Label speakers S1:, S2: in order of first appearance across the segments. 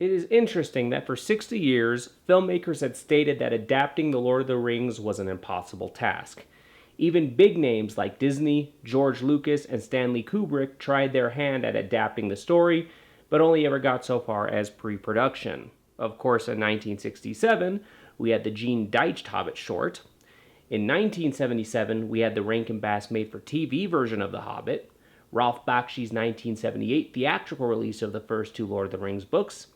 S1: It is interesting that for 60 years, filmmakers had stated that adapting The Lord of the Rings was an impossible task. Even big names like Disney, George Lucas, and Stanley Kubrick tried their hand at adapting the story, but only ever got so far as pre-production. Of course, in 1967, we had the Gene Deitch Hobbit short. In 1977, we had the Rankin Bass made-for-TV version of The Hobbit, Ralph Bakshi's 1978 theatrical release of the first two Lord of the Rings books,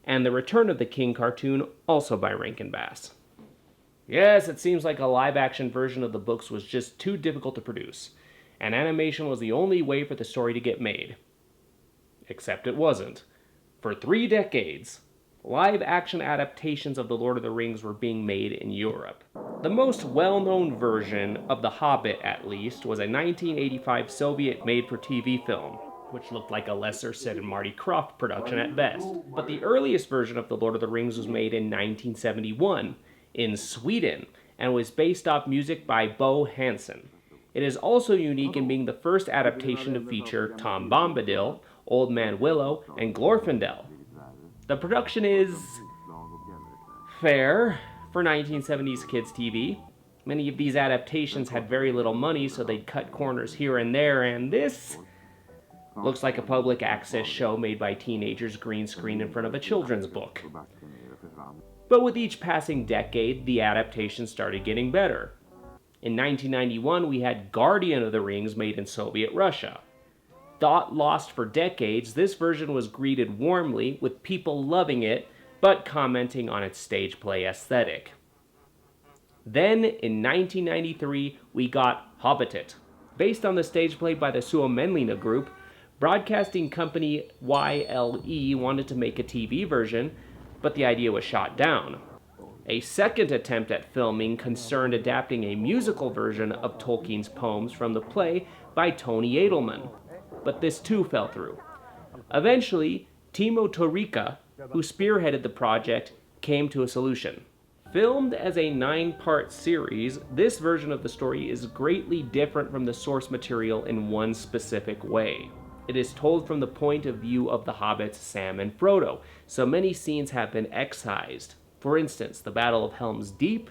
S1: and the Return of the King cartoon, also by Rankin Bass. Yes, it seems like a live-action version of the books was just too difficult to produce, and animation was the only way for the story to get made. Except it wasn't. For 3 decades, live-action adaptations of The Lord of the Rings were being made in Europe. The most well-known version of The Hobbit, at least, was a 1985 Soviet made-for-TV film, which looked like a lesser Sid and Marty Krofft production at best. But the earliest version of The Lord of the Rings was made in 1971, in Sweden, and was based off music by Bo Hansson. It is also unique in being the first adaptation to feature Tom Bombadil, Old Man Willow, and Glorfindel. The production is fair for 1970s kids' TV. Many of these adaptations had very little money, so they'd cut corners here and there, and this looks like a public access show made by teenagers green screen in front of a children's book. But with each passing decade, the adaptations started getting better. In 1991, we had Guardian of the Rings made in Soviet Russia. Thought lost for decades, this version was greeted warmly, with people loving it, but commenting on its stage play aesthetic. Then, in 1993, we got Hobitit. Based on the stage play by the Suomenlinna group, broadcasting company YLE wanted to make a TV version, but the idea was shot down. A second attempt at filming concerned adapting a musical version of Tolkien's poems from the play by Tony Edelman, but this too fell through. Eventually, Timo Torikka, who spearheaded the project, came to a solution. Filmed as a 9-part series, this version of the story is greatly different from the source material in one specific way. It is told from the point of view of the hobbits Sam and Frodo, so many scenes have been excised. For instance, the Battle of Helm's Deep,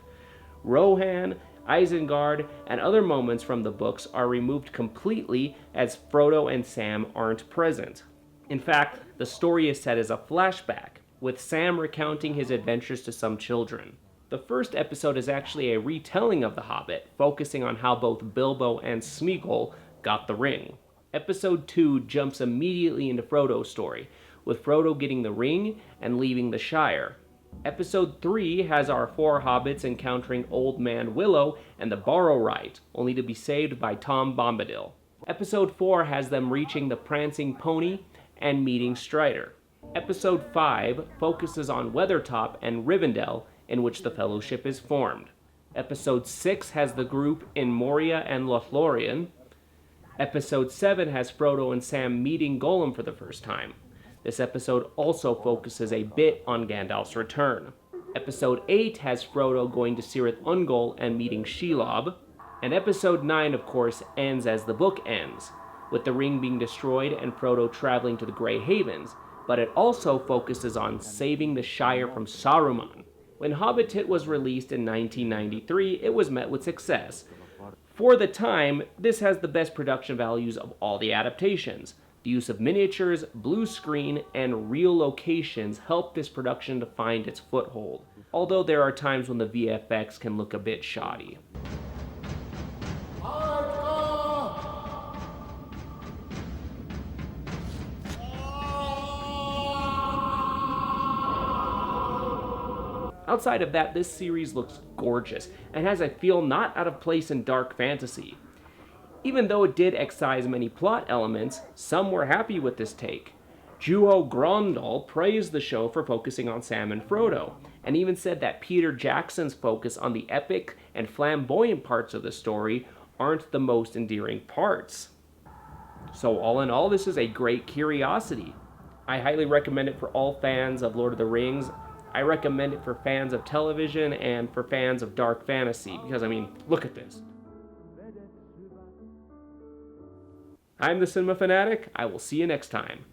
S1: Rohan, Isengard, and other moments from the books are removed completely as Frodo and Sam aren't present. In fact, the story is set as a flashback, with Sam recounting his adventures to some children. The first episode is actually a retelling of The Hobbit, focusing on how both Bilbo and Smeagol got the ring. Episode 2 jumps immediately into Frodo's story, with Frodo getting the ring and leaving the Shire. Episode 3 has our 4 hobbits encountering Old Man Willow and the Borrow Right, only to be saved by Tom Bombadil. Episode 4 has them reaching the Prancing Pony and meeting Strider. Episode 5 focuses on Weathertop and Rivendell, in which the Fellowship is formed. Episode 6 has the group in Moria and Lothlorien. Episode 7 has Frodo and Sam meeting Gollum for the first time. This episode also focuses a bit on Gandalf's return. Episode 8 has Frodo going to Cirith Ungol and meeting Shelob. And Episode 9, of course, ends as the book ends, with the ring being destroyed and Frodo traveling to the Grey Havens, but it also focuses on saving the Shire from Saruman. When Hobitit was released in 1993, it was met with success. For the time, this has the best production values of all the adaptations. The use of miniatures, blue screen, and real locations helped this production to find its foothold, although there are times when the VFX can look a bit shoddy. Outside of that, this series looks gorgeous and has a feel not out of place in dark fantasy. Even though it did excise many plot elements, some were happy with this take. Juho Grøndahl praised the show for focusing on Sam and Frodo, and even said that Peter Jackson's focus on the epic and flamboyant parts of the story aren't the most endearing parts. So all in all, this is a great curiosity. I highly recommend it for all fans of Lord of the Rings. I recommend it for fans of television and for fans of dark fantasy, because, I mean, look at this. I'm the Cinema Fanatic. I will see you next time.